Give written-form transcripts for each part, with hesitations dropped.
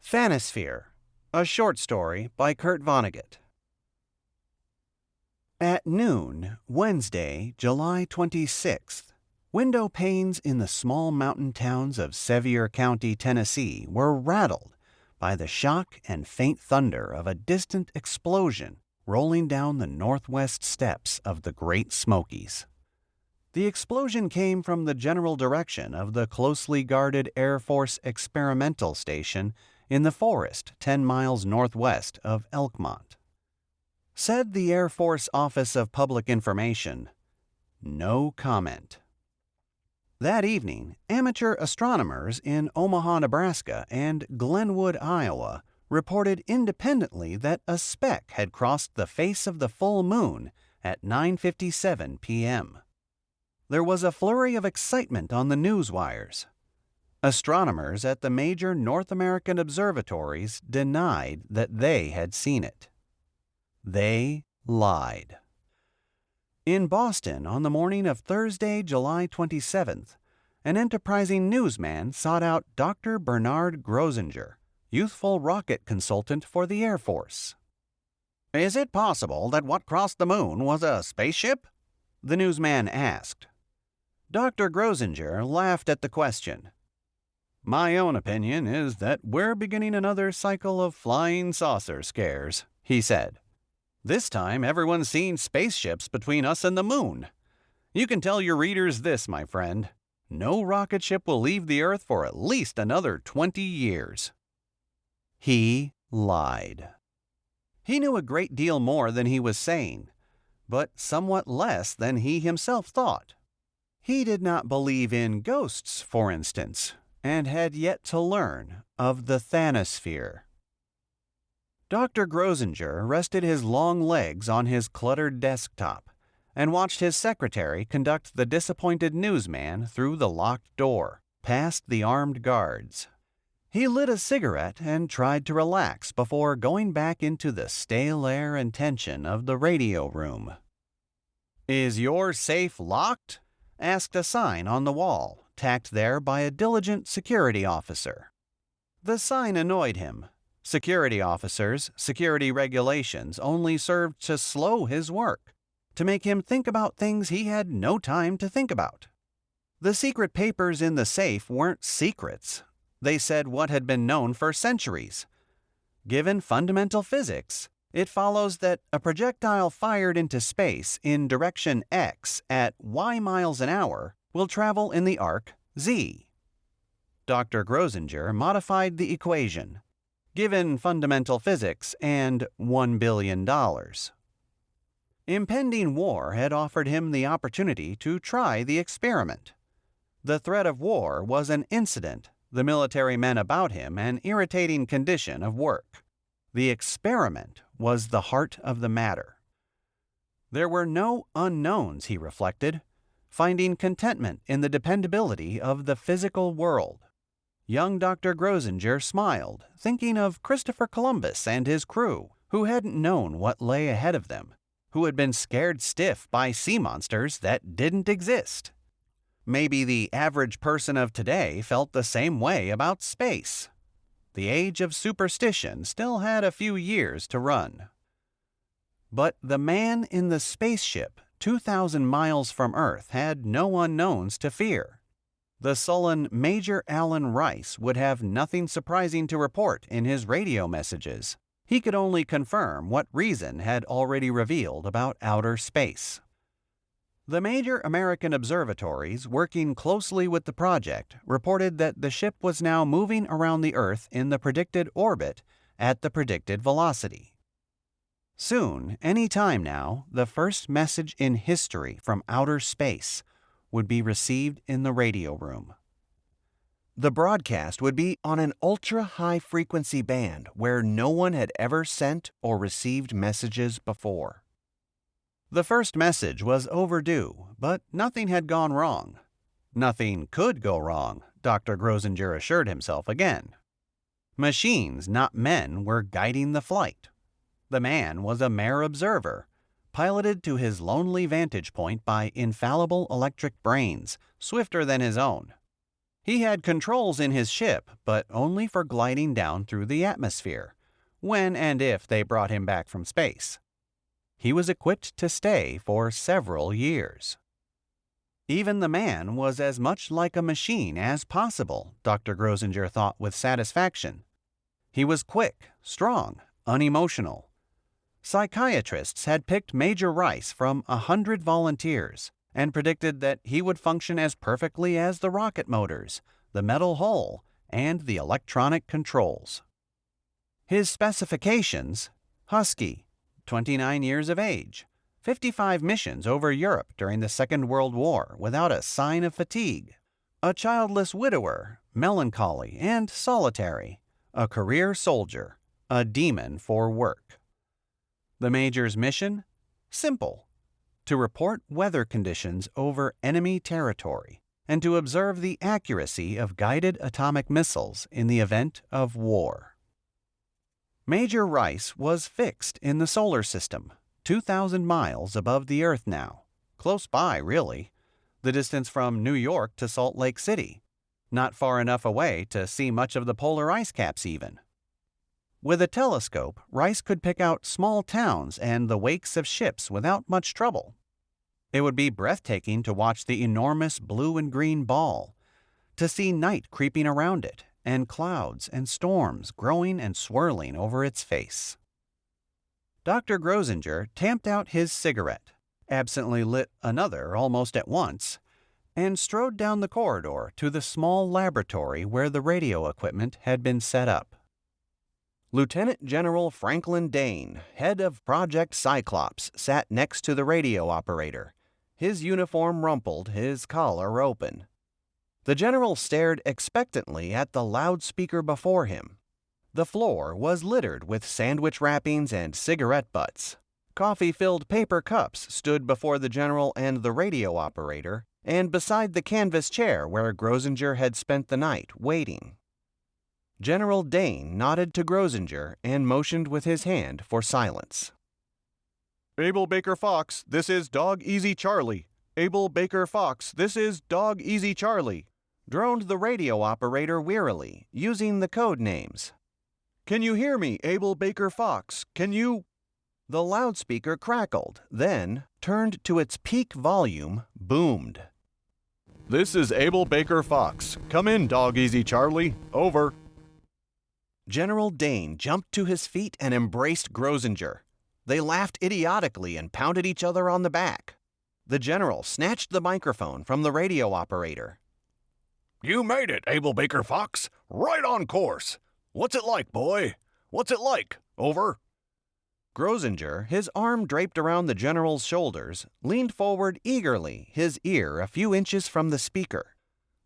Thanasphere, a short story by Kurt Vonnegut. At noon, Wednesday, July 26th, window panes in the small mountain towns of Sevier County, Tennessee, were rattled by the shock and faint thunder of a distant explosion rolling down the northwest steps of the Great Smokies. The explosion came from the general direction of the closely guarded Air Force experimental station in the forest 10 miles northwest of Elkmont. Said the Air Force Office of Public Information, "No comment." That evening, amateur astronomers in Omaha, Nebraska and Glenwood, Iowa, reported independently that a speck had crossed the face of the full moon at 9:57 p.m. There was a flurry of excitement on the news wires. Astronomers at the major North American observatories denied that they had seen it. They lied. In Boston, on the morning of Thursday, July 27th, an enterprising newsman sought out Dr. Bernard Grosinger, youthful rocket consultant for the Air Force. "Is it possible that what crossed the moon was a spaceship?" the newsman asked. Dr. Grosinger laughed at the question. "My own opinion is that we're beginning another cycle of flying saucer scares," he said. "This time everyone's seen spaceships between us and the moon. You can tell your readers this, my friend. No rocket ship will leave the Earth for at least another 20 years. He lied. He knew a great deal more than he was saying, but somewhat less than he himself thought. He did not believe in ghosts, for instance, and had yet to learn of the Thanasphere. Dr. Grosinger rested his long legs on his cluttered desktop and watched his secretary conduct the disappointed newsman through the locked door, past the armed guards. He lit a cigarette and tried to relax before going back into the stale air and tension of the radio room. "Is your safe locked?" asked a sign on the wall, tacked there by a diligent security officer. The sign annoyed him. Security officers' security regulations only served to slow his work, to make him think about things he had no time to think about. The secret papers in the safe weren't secrets. They said what had been known for centuries. Given fundamental physics, it follows that a projectile fired into space in direction x at y miles an hour will travel in the arc z. Dr. Grosinger modified the equation, given fundamental physics and $1 billion. Impending war had offered him the opportunity to try the experiment. The threat of war was an incident, the military men about him an irritating condition of work. The experiment was the heart of the matter. There were no unknowns, he reflected, finding contentment in the dependability of the physical world. Young Dr. Grosinger smiled, thinking of Christopher Columbus and his crew, who hadn't known what lay ahead of them, who had been scared stiff by sea monsters that didn't exist. Maybe the average person of today felt the same way about space. The age of superstition still had a few years to run. But the man in the spaceship 2,000 miles from Earth had no unknowns to fear. The sullen Major Allen Rice would have nothing surprising to report in his radio messages. He could only confirm what reason had already revealed about outer space. The major American observatories working closely with the project reported that the ship was now moving around the Earth in the predicted orbit at the predicted velocity. Soon, any time now, the first message in history from outer space would be received in the radio room. The broadcast would be on an ultra-high frequency band where no one had ever sent or received messages before. The first message was overdue, but nothing had gone wrong. Nothing could go wrong, Dr. Grosinger assured himself again. Machines, not men, were guiding the flight. The man was a mere observer, piloted to his lonely vantage point by infallible electric brains, swifter than his own. He had controls in his ship, but only for gliding down through the atmosphere, when and if they brought him back from space. He was equipped to stay for several years. Even the man was as much like a machine as possible, Dr. Grosinger thought with satisfaction. He was quick, strong, unemotional. Psychiatrists had picked Major Rice from 100 volunteers and predicted that he would function as perfectly as the rocket motors, the metal hull, and the electronic controls. His specifications: husky, 29 years of age, 55 missions over Europe during the Second World War without a sign of fatigue, a childless widower, melancholy and solitary, a career soldier, a demon for work. The Major's mission? Simple: to report weather conditions over enemy territory and to observe the accuracy of guided atomic missiles in the event of war. Major Rice was fixed in the solar system, 2,000 miles above the Earth now. Close by, really. The distance from New York to Salt Lake City. Not far enough away to see much of the polar ice caps even. With a telescope, Rice could pick out small towns and the wakes of ships without much trouble. It would be breathtaking to watch the enormous blue and green ball, to see night creeping around it, and clouds and storms growing and swirling over its face. Dr. Grosinger tamped out his cigarette, absently lit another almost at once, and strode down the corridor to the small laboratory where the radio equipment had been set up. Lieutenant General Franklin Dane, head of Project Cyclops, sat next to the radio operator, his uniform rumpled, his collar open. The general stared expectantly at the loudspeaker before him. The floor was littered with sandwich wrappings and cigarette butts. Coffee-filled paper cups stood before the general and the radio operator, and beside the canvas chair where Grosinger had spent the night waiting. General Dane nodded to Grosinger and motioned with his hand for silence. Abel Baker Fox, this is Dog Easy Charlie. Abel Baker Fox, this is Dog Easy Charlie, droned the radio operator wearily, using the code names. Can you hear me, Abel Baker Fox? Can you? The loudspeaker crackled, then, turned to its peak volume, boomed. This is Abel Baker Fox. Come in, Dog Easy Charlie. Over. General Dane jumped to his feet and embraced Grosinger. They laughed idiotically and pounded each other on the back. The general snatched the microphone from the radio operator. You made it, Abel Baker Fox. Right on course. What's it like, boy? What's it like? Over. Grosinger, his arm draped around the general's shoulders, leaned forward eagerly, his ear a few inches from the speaker.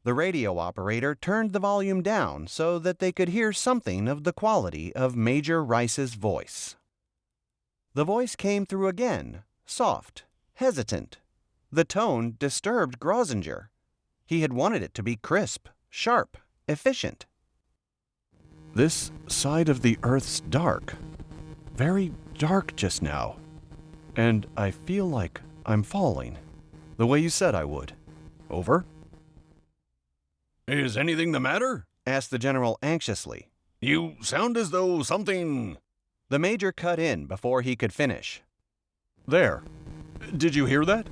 The radio operator turned the volume down so that they could hear something of the quality of Major Rice's voice. The voice came through again, soft, hesitant. The tone disturbed Grosinger. He had wanted it to be crisp, sharp, efficient. This side of the Earth's dark. Very dark just now. And I feel like I'm falling. The way you said I would. Over. Is anything the matter? Asked the general anxiously. You sound as though something... The major cut in before he could finish. There. Did you hear that?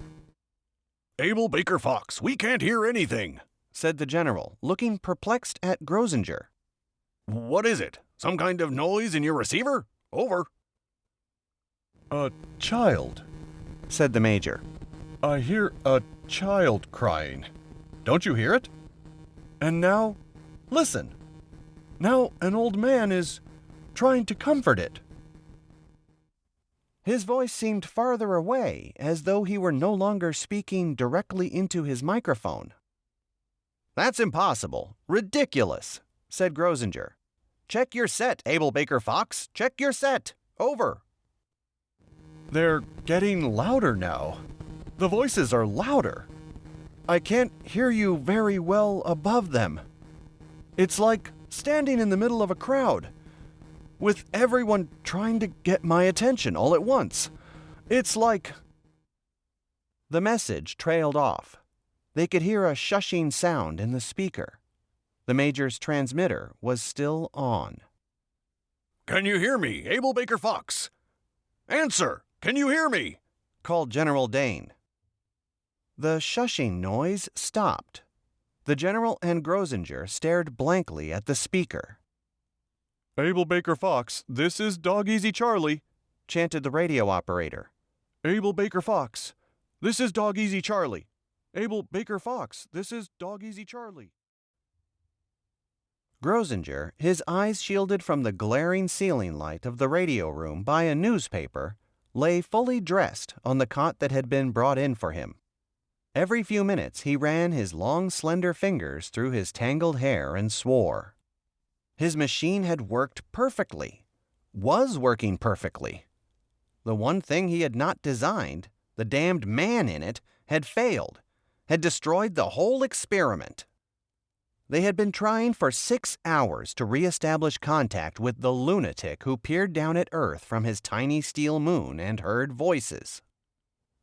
Abel Baker Fox, we can't hear anything, said the general, looking perplexed at Grosinger. What is it? Some kind of noise in your receiver? Over. A child, said the major. I hear a child crying. Don't you hear it? And now, listen. Now an old man is trying to comfort it. His voice seemed farther away, as though he were no longer speaking directly into his microphone. That's impossible. Ridiculous, said Grosinger. Check your set, Abel Baker Fox. Check your set. Over. They're getting louder now. The voices are louder. I can't hear you very well above them. It's like standing in the middle of a crowd, with everyone trying to get my attention all at once. It's like... The message trailed off. They could hear a shushing sound in the speaker, The Major's transmitter was still on. Can you hear me, Abel Baker Fox? Answer! Can you hear me? Called General Dane. The shushing noise stopped. The General and Grosinger stared blankly at the speaker. Abel Baker Fox, this is Dog Easy Charlie, chanted the radio operator. Abel Baker Fox, this is Dog Easy Charlie. Abel Baker Fox, this is Dog Easy Charlie. Grosinger, his eyes shielded from the glaring ceiling light of the radio room by a newspaper, lay fully dressed on the cot that had been brought in for him. Every few minutes he ran his long, slender fingers through his tangled hair and swore. His machine had worked perfectly, was working perfectly. The one thing he had not designed, the damned man in it, had failed, had destroyed the whole experiment. They had been trying for 6 hours to re-establish contact with the lunatic who peered down at Earth from his tiny steel moon and heard voices.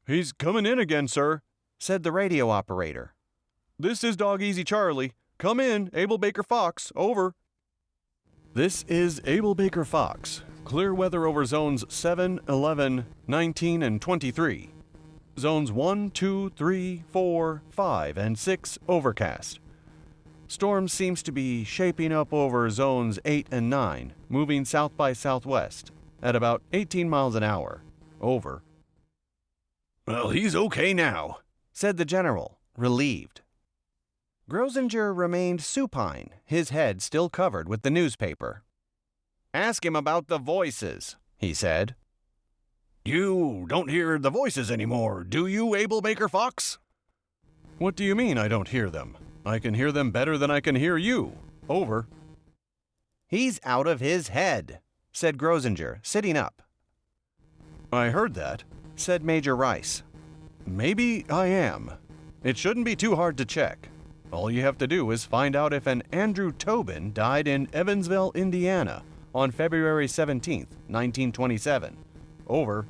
He's coming in again, sir, said the radio operator. This is Dog Easy Charlie. Come in, Abel Baker Fox, over. This is Abel Baker Fox. Clear weather over zones 7, 11, 19, and 23. Zones 1, 2, 3, 4, 5, and 6 overcast. Storm seems to be shaping up over zones 8 and 9, moving south by southwest at about 18 miles an hour. Over. Well, he's okay now, said the General, relieved. Grosinger remained supine, his head still covered with the newspaper. Ask him about the voices, he said. You don't hear the voices anymore, do you, Abel Baker Fox? What do you mean I don't hear them? I can hear them better than I can hear you. Over. He's out of his head, said Grosinger, sitting up. I heard that, said Major Rice. Maybe I am. It shouldn't be too hard to check. All you have to do is find out if an Andrew Tobin died in Evansville, Indiana, on February 17th, 1927. Over.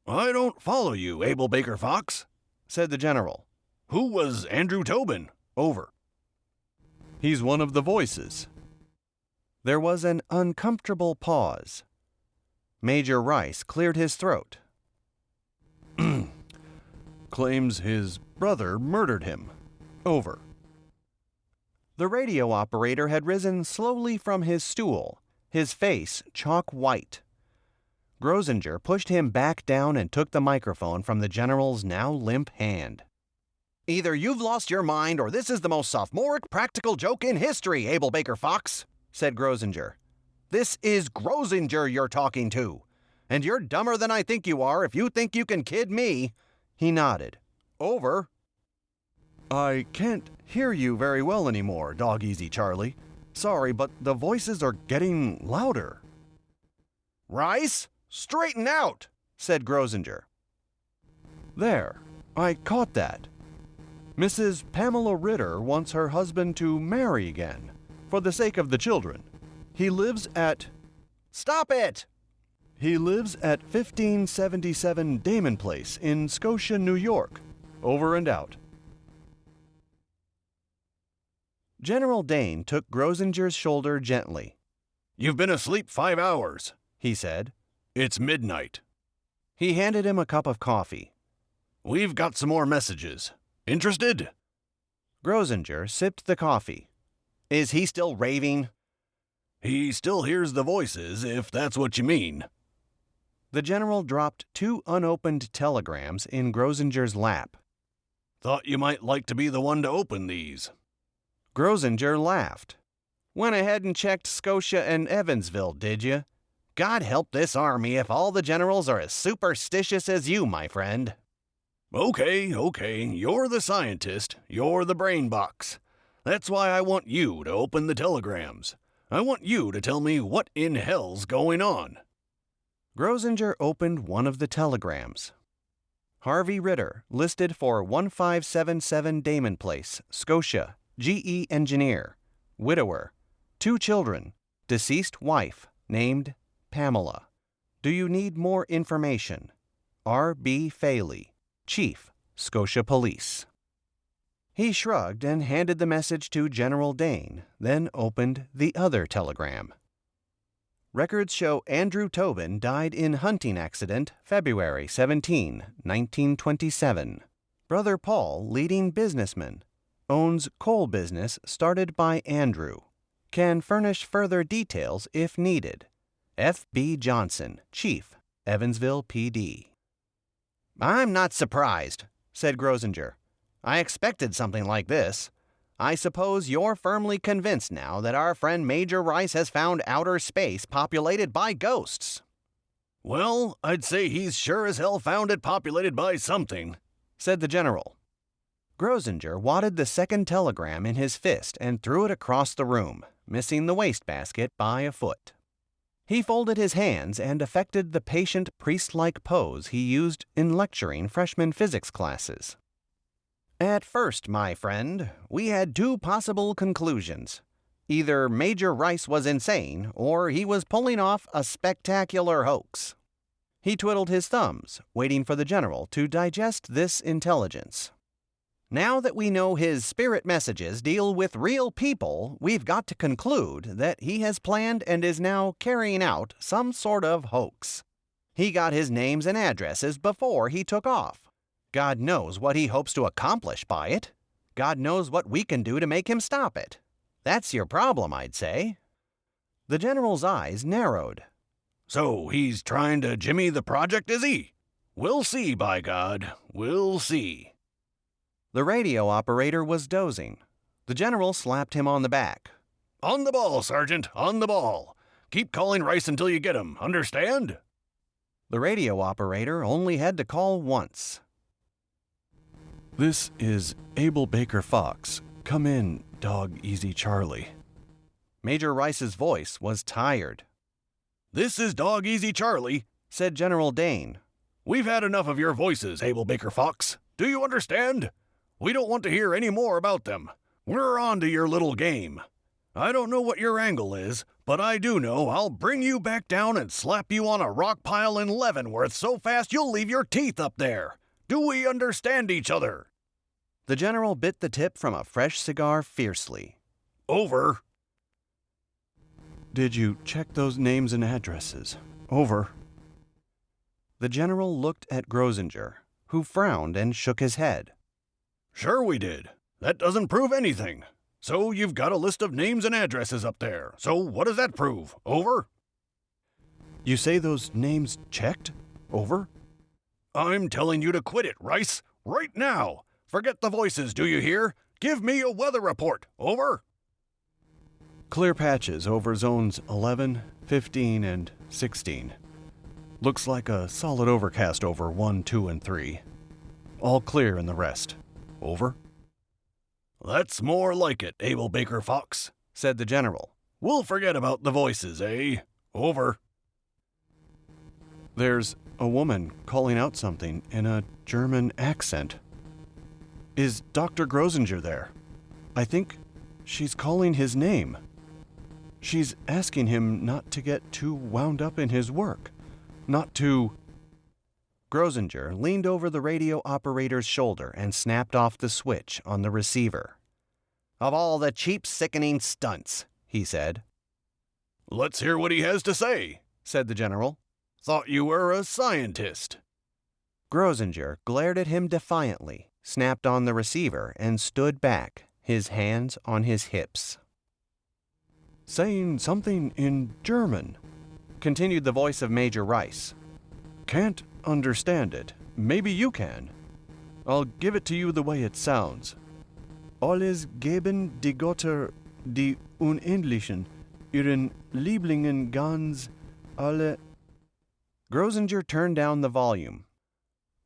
I don't follow you, Abel Baker Fox, said the General. Who was Andrew Tobin? Over. He's one of the voices. There was an uncomfortable pause. Major Rice cleared his throat. Claims his brother murdered him. Over. The radio operator had risen slowly from his stool, his face chalk white. Grosinger pushed him back down and took the microphone from the General's now limp hand. Either you've lost your mind or this is the most sophomoric practical joke in history, Abel Baker Fox, said Grosinger. This is Grosinger you're talking to. And you're dumber than I think you are if you think you can kid me. He nodded. Over. I can't hear you very well anymore, Dog Easy Charlie. Sorry, but the voices are getting louder. Rice, straighten out, said Grosinger. There, I caught that. Mrs. Pamela Ritter wants her husband to marry again, for the sake of the children. He lives at... Stop it! He lives at 1577 Damon Place in Scotia, New York. Over and out. General Dane took Grosinger's shoulder gently. You've been asleep 5 hours, he said. It's midnight. He handed him a cup of coffee. We've got some more messages. Interested? Grosinger sipped the coffee. Is he still raving? He still hears the voices, if that's what you mean. The General dropped 2 unopened telegrams in Grosinger's lap. Thought you might like to be the one to open these. Grosinger laughed. Went ahead and checked Scotia and Evansville, did you? God help this army if all the generals are as superstitious as you, my friend. Okay, you're the scientist, you're the brain box. That's why I want you to open the telegrams. I want you to tell me what in hell's going on. Grosinger opened one of the telegrams. Harvey Ritter, listed for 1577 Damon Place, Scotia, GE engineer, widower, 2 children, deceased wife, named Pamela. Do you need more information? R.B. Faley, Chief, Scotia Police. He shrugged and handed the message to General Dane, then opened the other telegram. Records show Andrew Tobin died in hunting accident February 17, 1927. Brother Paul, leading businessman. Owns coal business started by Andrew. Can furnish further details if needed. F.B. Johnson, Chief, Evansville PD. "I'm not surprised," said Grosinger. "I expected something like this. I suppose you're firmly convinced now that our friend Major Rice has found outer space populated by ghosts." Well, I'd say he's sure as hell found it populated by something, said the general. Grosinger wadded the second telegram in his fist and threw it across the room, missing the wastebasket by a foot. He folded his hands and affected the patient priest-like pose he used in lecturing freshman physics classes. "At first, my friend, we had two possible conclusions. Either Major Rice was insane, or he was pulling off a spectacular hoax." He twiddled his thumbs, waiting for the general to digest this intelligence. "Now that we know his spirit messages deal with real people, we've got to conclude that he has planned and is now carrying out some sort of hoax. He got his names and addresses before he took off. God knows what he hopes to accomplish by it. God knows what we can do to make him stop it. That's your problem, I'd say." The general's eyes narrowed. So he's trying to jimmy the project, is he? We'll see, by God. We'll see. The radio operator was dozing. The general slapped him on the back. On the ball, Sergeant, on the ball. Keep calling Rice until you get him, understand? The radio operator only had to call once. "This is Abel Baker Fox. Come in, Dog Easy Charlie." Major Rice's voice was tired. "This is Dog Easy Charlie," said General Dane. "We've had enough of your voices, Abel Baker Fox. Do you understand? We don't want to hear any more about them. We're on to your little game. I don't know what your angle is, but I do know I'll bring you back down and slap you on a rock pile in Leavenworth so fast you'll leave your teeth up there. Do we understand each other?" The general bit the tip from a fresh cigar fiercely. Over. "Did you check those names and addresses? Over." The general looked at Grosinger, who frowned and shook his head. Sure we did. That doesn't prove anything. So you've got a list of names and addresses up there. So what does that prove? Over? "You say those names checked? Over?" I'm telling you to quit it, Rice. Right now. Forget the voices, do you hear? Give me a weather report. Over? "Clear patches over zones 11, 15, and 16. Looks like a solid overcast over 1, 2, and 3. All clear in the rest. Over?" That's more like it, Abel Baker Fox, said the general. We'll forget about the voices, eh? Over. "There's a woman calling out something in a German accent. Is Dr. Grosinger there? I think she's calling his name. She's asking him not to get too wound up in his work. Not to..." Grosinger leaned over the radio operator's shoulder and snapped off the switch on the receiver. "Of all the cheap, sickening stunts," he said. Let's hear what he has to say, said the general. Thought you were a scientist. Grosinger glared at him defiantly, snapped on the receiver, and stood back, his hands on his hips. "Saying something in German," continued the voice of Major Rice. "Can't understand it. Maybe you can. I'll give it to you the way it sounds. Alles geben die Götter, die Unendlichen, ihren Lieblingen ganz alle..." Grosinger turned down the volume.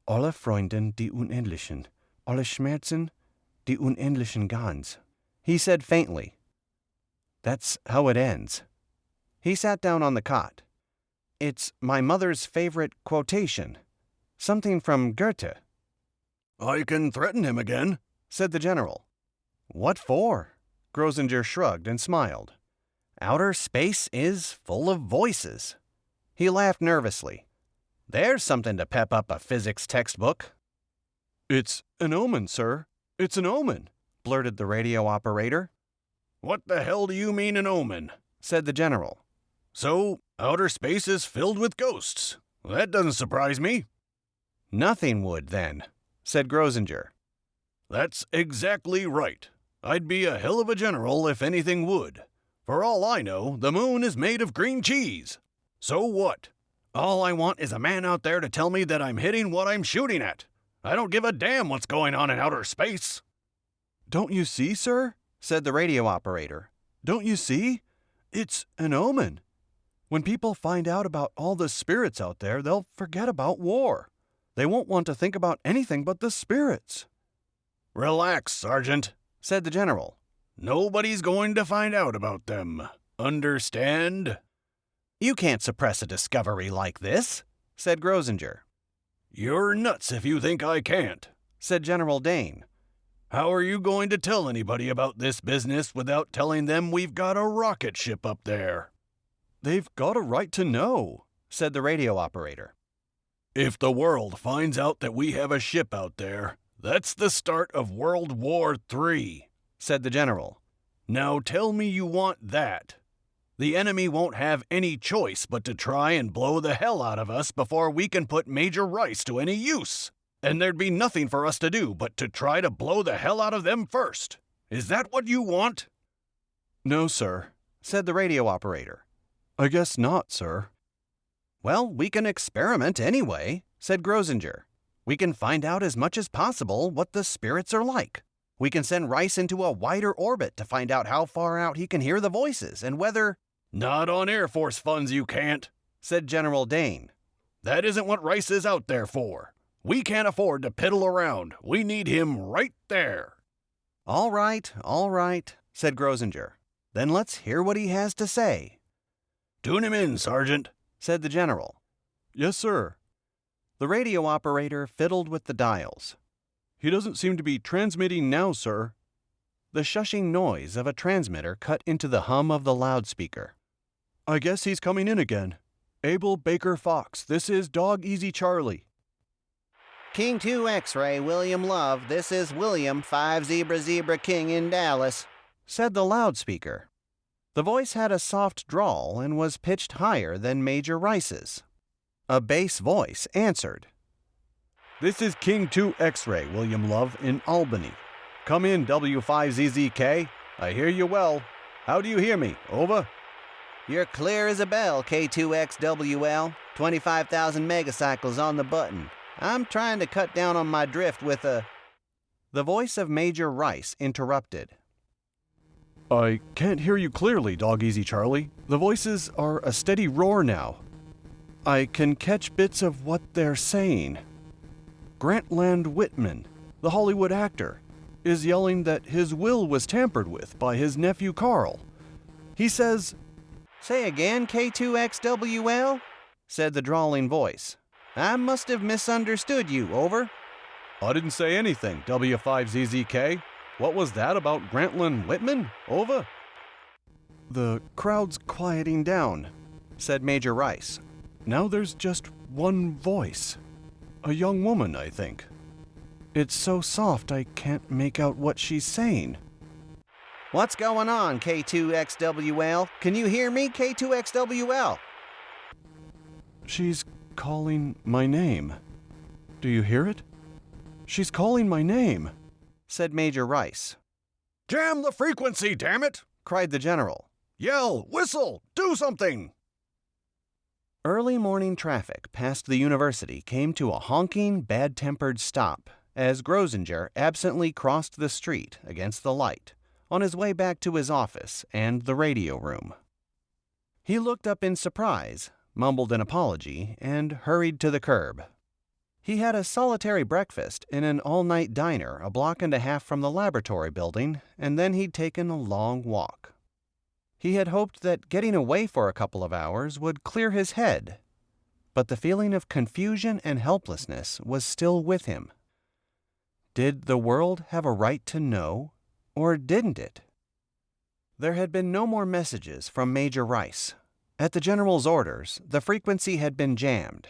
"Alle Freunden, die Unendlichen, alle Schmerzen, die Unendlichen ganz," he said faintly. "That's how it ends." He sat down on the cot. "It's my mother's favorite quotation. Something from Goethe." I can threaten him again, said the general. "What for?" Grosinger shrugged and smiled. "Outer space is full of voices." He laughed nervously. "There's something to pep up a physics textbook." "It's an omen, sir. It's an omen. blurted the radio operator. What the hell do you mean an omen? Said the general. So, outer space is filled with ghosts. That doesn't surprise me. Nothing would, then, said Grosinger. That's exactly right. I'd be a hell of a general if anything would. For all I know, the moon is made of green cheese. So what? All I want is a man out there to tell me that I'm hitting what I'm shooting at. I don't give a damn what's going on in outer space. Don't you see, sir? Said the radio operator. Don't you see? It's an omen. When people find out about all the spirits out there, they'll forget about war. They won't want to think about anything but the spirits. Relax, Sergeant, said the general. Nobody's going to find out about them. Understand? You can't suppress a discovery like this, said Grosinger. You're nuts if you think I can't, said General Dane. How are you going to tell anybody about this business without telling them we've got a rocket ship up there? They've got a right to know, said the radio operator. If the world finds out that we have a ship out there, that's the start of World War III, said the general. Now tell me you want that. The enemy won't have any choice but to try and blow the hell out of us before we can put Major Rice to any use. And there'd be nothing for us to do but to try to blow the hell out of them first. Is that what you want? No, sir, said the radio operator. I guess not, sir. Well, we can experiment anyway, said Grosinger. We can find out as much as possible what the spirits are like. We can send Rice into a wider orbit to find out how far out he can hear the voices and whether... Not on Air Force funds you can't, said General Dane. That isn't what Rice is out there for. We can't afford to piddle around. We need him right there. All right, said Grosinger. Then let's hear what he has to say. Tune him in, Sergeant, said the general. Yes, sir. The radio operator fiddled with the dials. He doesn't seem to be transmitting now, sir. The shushing noise of a transmitter cut into the hum of the loudspeaker. I guess he's coming in again. Abel Baker Fox, this is Dog Easy Charlie. King 2 X-Ray, William Love, this is William 5 Zebra King in Dallas, said the loudspeaker. The voice had a soft drawl and was pitched higher than Major Rice's. A bass voice answered. This is King 2 X-Ray, William Love, in Albany. Come in, W5ZZK. I hear you well. How do you hear me? Over. You're clear as a bell, K2XWL. 25,000 megacycles on the button. I'm trying to cut down on my drift with a... The voice of Major Rice interrupted. I can't hear you clearly, Dog Easy Charlie. The voices are a steady roar now. I can catch bits of what they're saying. Grantland Whitman, the Hollywood actor, is yelling that his will was tampered with by his nephew Carl. He says, Say again, K2XWL, said the drawling voice. I must have misunderstood you, over. I didn't say anything, W5ZZK. What was that about Grantland Whitman? Over. The crowd's quieting down, said Major Rice. Now there's just one voice. A young woman, I think. It's so soft I can't make out what she's saying. What's going on, K2XWL? Can you hear me, K2XWL? She's calling my name. Do you hear it? She's calling my name, said Major Rice. Jam the frequency, damn it! Cried the general. Yell, whistle, do something! Early morning traffic past the university came to a honking, bad-tempered stop as Grosinger absently crossed the street against the light on his way back to his office and the radio room. He looked up in surprise, mumbled an apology, and hurried to the curb. He had a solitary breakfast in an all-night diner a block and a half from the laboratory building, and then he'd taken a long walk. He had hoped that getting away for a couple of hours would clear his head, but the feeling of confusion and helplessness was still with him. Did the world have a right to know, or didn't it? There had been no more messages from Major Rice. At the general's orders, the frequency had been jammed.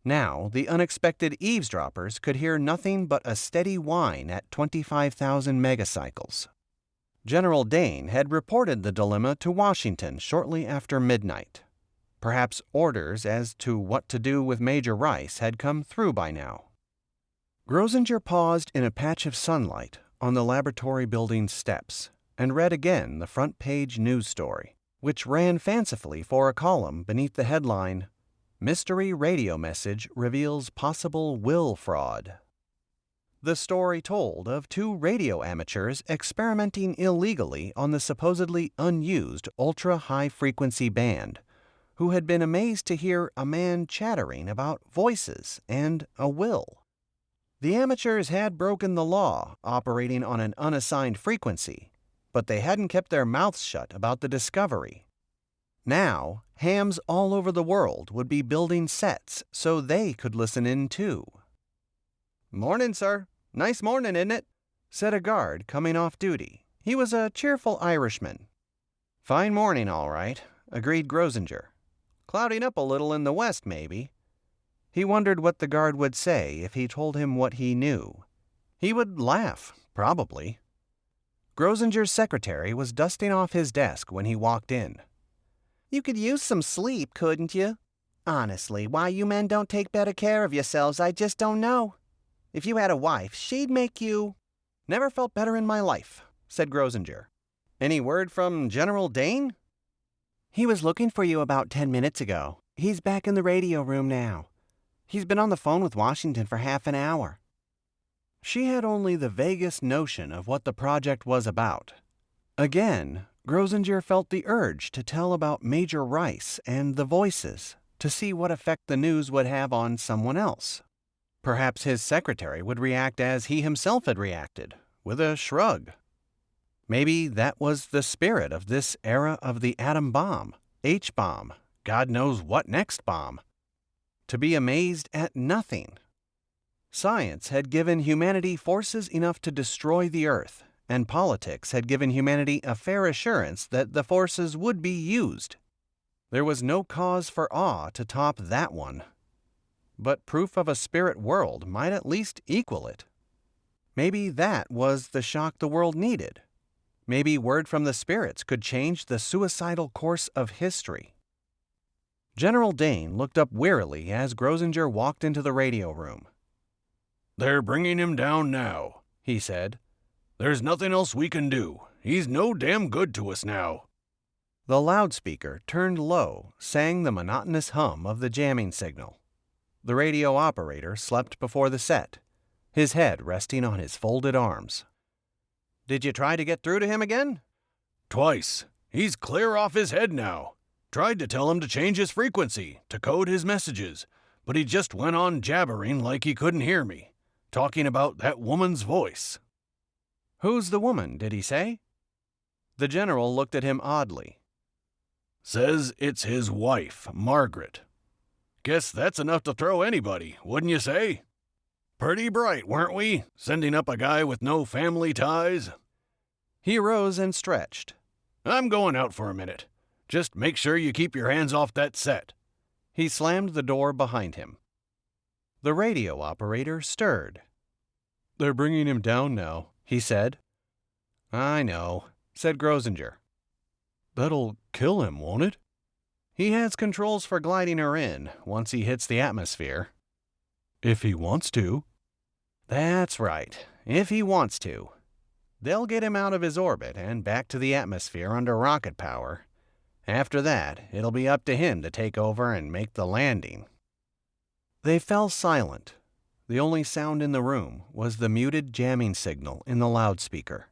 Now, the unexpected eavesdroppers could hear nothing but a steady whine at 25,000 megacycles. General Dane had reported the dilemma to Washington shortly after midnight. Perhaps orders as to what to do with Major Rice had come through by now. Grosinger paused in a patch of sunlight on the laboratory building's steps and read again the front-page news story, which ran fancifully for a column beneath the headline, Mystery Radio Message Reveals Possible Will Fraud. The story told of two radio amateurs experimenting illegally on the supposedly unused ultra-high-frequency band, who had been amazed to hear a man chattering about voices and a will. The amateurs had broken the law, operating on an unassigned frequency, but they hadn't kept their mouths shut about the discovery. Now, hams all over the world would be building sets so they could listen in too. "Morning, sir. Nice morning, isn't it?" said a guard coming off duty. He was a cheerful Irishman. "Fine morning, all right," agreed Grosinger. "Clouding up a little in the west, maybe." He wondered what the guard would say if he told him what he knew. He would laugh, probably. Grosinger's secretary was dusting off his desk when he walked in. "You could use some sleep, couldn't you? Honestly, why you men don't take better care of yourselves, I just don't know. If you had a wife, she'd make you—" "Never felt better in my life," said Grosinger. "Any word from General Dane?" "He was looking for you about 10 minutes ago. He's back in the radio room now. He's been on the phone with Washington for half an hour." She had only the vaguest notion of what the project was about. Again, Grosinger felt the urge to tell about Major Rice and the voices, to see what effect the news would have on someone else. Perhaps his secretary would react as he himself had reacted, with a shrug. Maybe that was the spirit of this era of the atom bomb, H-bomb, God knows what next bomb. To be amazed at nothing. Science had given humanity forces enough to destroy the Earth, and politics had given humanity a fair assurance that the forces would be used. There was no cause for awe to top that one. But proof of a spirit world might at least equal it. Maybe that was the shock the world needed. Maybe word from the spirits could change the suicidal course of history. General Dane looked up wearily as Grosinger walked into the radio room. "They're bringing him down now," he said. "There's nothing else we can do. He's no damn good to us now." The loudspeaker, turned low, sang the monotonous hum of the jamming signal. The radio operator slept before the set, his head resting on his folded arms. "Did you try to get through to him again?" "Twice. He's clear off his head now. Tried to tell him to change his frequency, to code his messages, but he just went on jabbering like he couldn't hear me, talking about that woman's voice." "Who's the woman, did he say?" The general looked at him oddly. "Says it's his wife, Margaret. Guess that's enough to throw anybody, wouldn't you say? Pretty bright, weren't we, sending up a guy with no family ties?" He rose and stretched. "I'm going out for a minute. Just make sure you keep your hands off that set." He slammed the door behind him. The radio operator stirred. "They're bringing him down now," he said. "I know," said Grosinger. "That'll kill him, won't it?" "He has controls for gliding her in once he hits the atmosphere." "If he wants to." "That's right, if he wants to. They'll get him out of his orbit and back to the atmosphere under rocket power. After that, it'll be up to him to take over and make the landing." They fell silent. The only sound in the room was the muted jamming signal in the loudspeaker.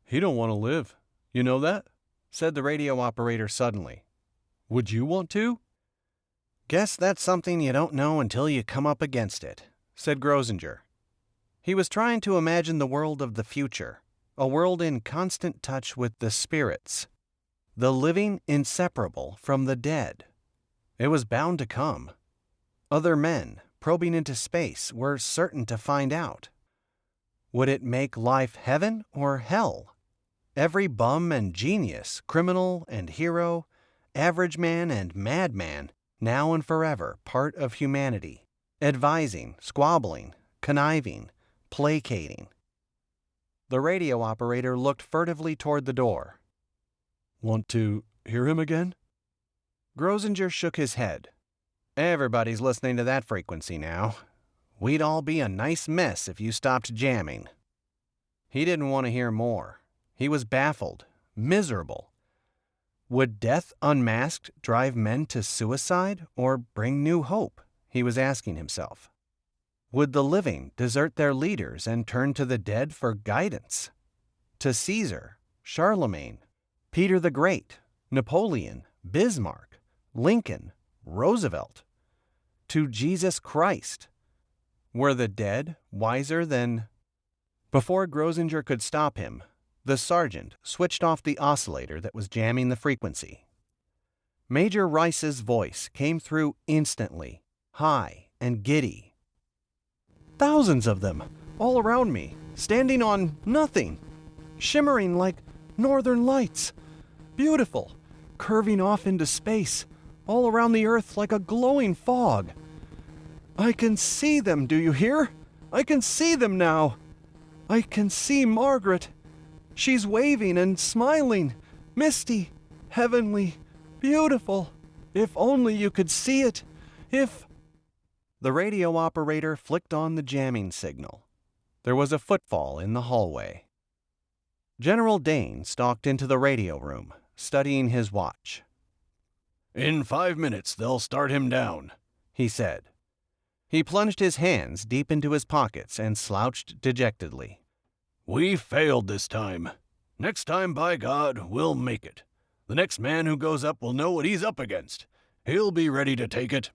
"He don't want to live. You know that?" said the radio operator suddenly. "Would you want to?" "Guess that's something you don't know until you come up against it," said Grosinger. He was trying to imagine the world of the future, a world in constant touch with the spirits, the living inseparable from the dead. It was bound to come. Other men, probing into space, were certain to find out. Would it make life heaven or hell? Every bum and genius, criminal and hero, average man and madman, now and forever part of humanity, advising, squabbling, conniving, placating. The radio operator looked furtively toward the door. Want to hear him again? Grosinger shook his head. Everybody's listening to that frequency now. We'd all be a nice mess if you stopped jamming. He didn't want to hear more. He was baffled, miserable. Would death unmasked drive men to suicide or bring new hope? He was asking himself. Would the living desert their leaders and turn to the dead for guidance? To Caesar, Charlemagne, Peter the Great, Napoleon, Bismarck, Lincoln, Roosevelt. To Jesus Christ. Were the dead wiser than... Before Grosinger could stop him, the sergeant switched off the oscillator that was jamming the frequency. Major Rice's voice came through instantly, high and giddy. Thousands of them, all around me, standing on nothing, shimmering like northern lights, beautiful, curving off into space, all around the earth like a glowing fog. I can see them, do you hear? I can see them now. I can see Margaret. She's waving and smiling, misty, heavenly, beautiful. If only you could see it. If... The radio operator flicked on the jamming signal. There was a footfall in the hallway. General Dane stalked into the radio room, studying his watch. In 5 minutes, they'll start him down, he said. He plunged his hands deep into his pockets and slouched dejectedly. We failed this time. Next time, by God, we'll make it. The next man who goes up will know what he's up against. He'll be ready to take it.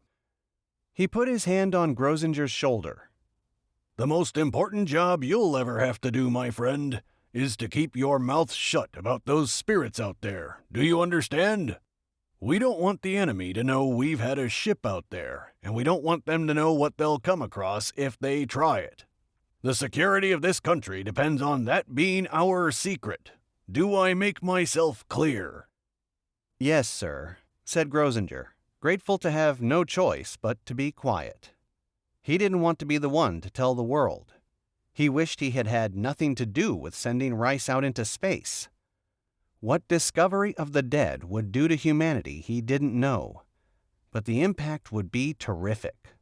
He put his hand on Grosinger's shoulder. The most important job you'll ever have to do, my friend, is to keep your mouth shut about those spirits out there. Do you understand? We don't want the enemy to know we've had a ship out there, and we don't want them to know what they'll come across if they try it. The security of this country depends on that being our secret. Do I make myself clear? Yes, sir, said Grosinger, grateful to have no choice but to be quiet. He didn't want to be the one to tell the world. He wished he had had nothing to do with sending Rice out into space. What discovery of the dead would do to humanity he didn't know, but the impact would be terrific.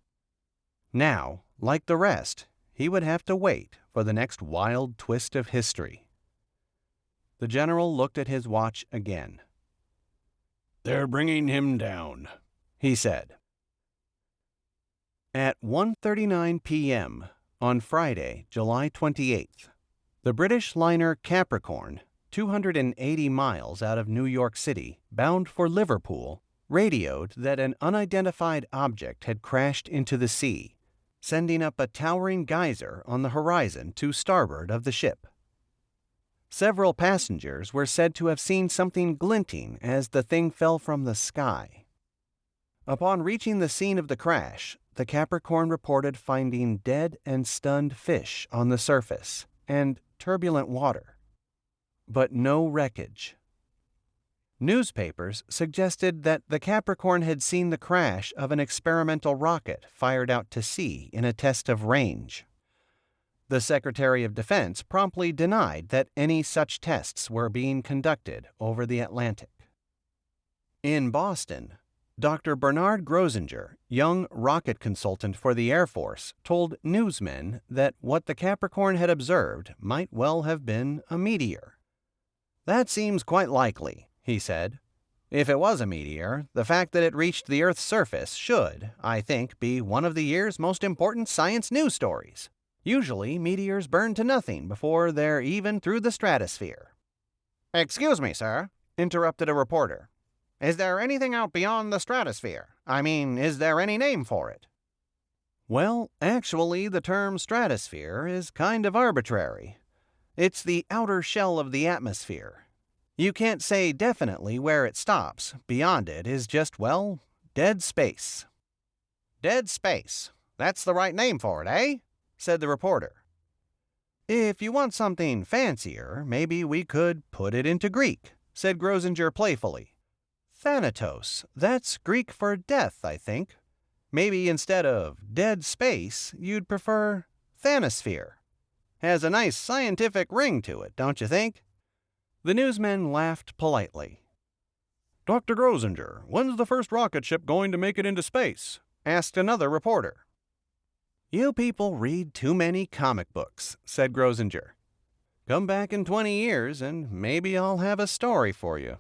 Now, like the rest, he would have to wait for the next wild twist of history. The general looked at his watch again. They're bringing him down, he said. At 1:39 p.m. on Friday, July 28th, the British liner Capricorn, 280 miles out of New York City, bound for Liverpool, radioed that an unidentified object had crashed into the sea, sending up a towering geyser on the horizon to starboard of the ship. Several passengers were said to have seen something glinting as the thing fell from the sky. Upon reaching the scene of the crash, the Capricorn reported finding dead and stunned fish on the surface and turbulent water, but no wreckage. Newspapers suggested that the Capricorn had seen the crash of an experimental rocket fired out to sea in a test of range. The Secretary of Defense promptly denied that any such tests were being conducted over the Atlantic. In Boston, Dr. Bernard Grosinger, young rocket consultant for the Air Force, told newsmen that what the Capricorn had observed might well have been a meteor. That seems quite likely, he said. If it was a meteor, the fact that it reached the Earth's surface should, I think, be one of the year's most important science news stories. Usually, meteors burn to nothing before they're even through the stratosphere. Excuse me, sir, interrupted a reporter. Is there anything out beyond the stratosphere? I mean, is there any name for it? Well, actually, the term stratosphere is kind of arbitrary. It's the outer shell of the atmosphere. You can't say definitely where it stops. Beyond it is just, well, dead space. Dead space. That's the right name for it, eh? Said the reporter. If you want something fancier, maybe we could put it into Greek, said Grosinger playfully. Thanatos. That's Greek for death, I think. Maybe instead of dead space, you'd prefer Thanasphere. Has a nice scientific ring to it, don't you think? The newsman laughed politely. Dr. Grosinger, when's the first rocket ship going to make it into space? Asked another reporter. You people read too many comic books, said Grosinger. Come back in 20 years and maybe I'll have a story for you.